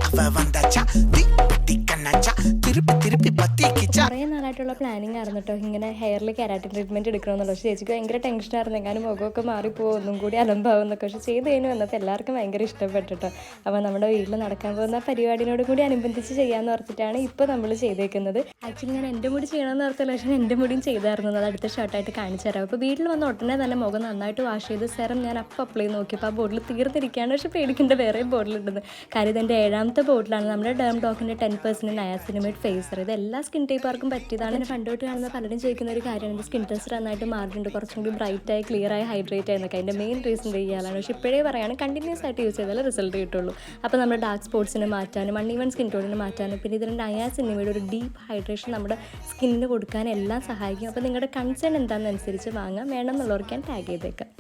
அவ வந்தாச்சா தீப்பெட்டி கண்ணாச்சா திருப்பி திருப்பி பத்திக்கிச்சா. കുറേ നാളായിട്ടുള്ള പ്ലാനിങ് ആയിരുന്നു കേട്ടോ ഇങ്ങനെ ഹെയറിൽ കെരാറ്റിൻ ട്രീറ്റ്മെൻറ്റ് എടുക്കണമെന്നുള്ളൂ. പക്ഷേ ചേച്ചിക്ക് ഭയങ്കര ടെൻഷനായിരുന്നു, എങ്ങാനും മുഖമൊക്കെ മാറിപ്പോകും, ഒന്നും കൂടി അലമ്പാവുന്നൊക്കെ. പക്ഷേ ചെയ്ത് കഴിഞ്ഞ് വന്നപ്പോൾ എല്ലാവർക്കും ഭയങ്കര ഇഷ്ടപ്പെട്ടിട്ടോ. അപ്പോൾ നമ്മുടെ വീട്ടിൽ നടക്കാൻ പോകുന്ന പരിപാടിനോട് കൂടി അനുബന്ധിച്ച് ചെയ്യാമെന്ന് ഓർത്തിട്ടാണ് ഇപ്പോൾ നമ്മൾ ചെയ്തേക്കുന്നത്. ആക്ച്വലി ഞാൻ എൻ്റെ മുടി ചെയ്യണമെന്ന് ഓർത്തല്ല, പക്ഷേ എൻ്റെ മുടിയും ചെയ്തായിരുന്നു. അത് അടുത്ത ഷോർട്ടായിട്ട് കാണിച്ചു തരാം. അപ്പോൾ വീട്ടിൽ വന്ന ഉടനെ തന്നെ മുഖം നന്നായിട്ട് വാഷ് ചെയ്ത് സെറം ഞാൻ അപ്പം അപ്ലൈ ചെയ്ത് നോക്കിയപ്പോൾ ആ ബോട്ടിൽ തീർന്നിരിക്കുകയാണ്. പക്ഷേ പേടിക്കേണ്ട വേറെ ബോട്ടിലുണ്ടെന്ന്. കാര്യം ഇതെൻ്റെ 7ാമത്തെ ബോട്ടിലാണ്. നമ്മുടെ ഡേം ഡോക്കിൻ്റെ 10% നയാസിനമൈഡ് ഫേസർ. ഇത് എല്ലാ സ്കിൻ ടൈപ്പാർക്കും പറ്റിയതാണ്. എൻ്റെ പണ്ടോട്ട് കാണുന്ന പലരും ചോദിക്കുന്ന ഒരു കാര്യമാണ്, എൻ്റെ സ്കിൻ ടെസ്റ്റ് നന്നായിട്ട് മാറിയിട്ടുണ്ട്, കുറച്ചും കൂടി ബ്രൈറ്റായി ക്ലിയറായി ഹൈഡ്രേറ്റ് ആയെന്നൊക്കെ. അതിൻ്റെ മെയിൻ റീസൺ ഇയാളാണ്. പക്ഷേ ഇപ്പോഴേ പറയുകയാണ്, കണ്ടിന്യൂസ് ആയിട്ട് യൂസ് ചെയ്താലേ റിസൾട്ട് കിട്ടുള്ളൂ. അപ്പോൾ നമ്മുടെ ഡാർക്ക് സ്പോട്ട്സിന് മാറ്റാനും അൺഈവൻ സ്കിൻ ടോണിന് മാറ്റാനും പിന്നെ ഇതിൻ്റെ നയാസിനമൈഡ് ഒരു ഡീപ്പ് ഹൈഡ്രേഷൻ നമ്മുടെ സ്കിന്നിന് കൊടുക്കാൻ എല്ലാം സഹായിക്കും. അപ്പോൾ നിങ്ങളുടെ കൺസേൺ എന്താണെന്നനുസരിച്ച് വാങ്ങാം. വേണമെന്നുള്ളവർക്ക് ഞാൻ ടാഗ് ചെയ്തേക്കാം.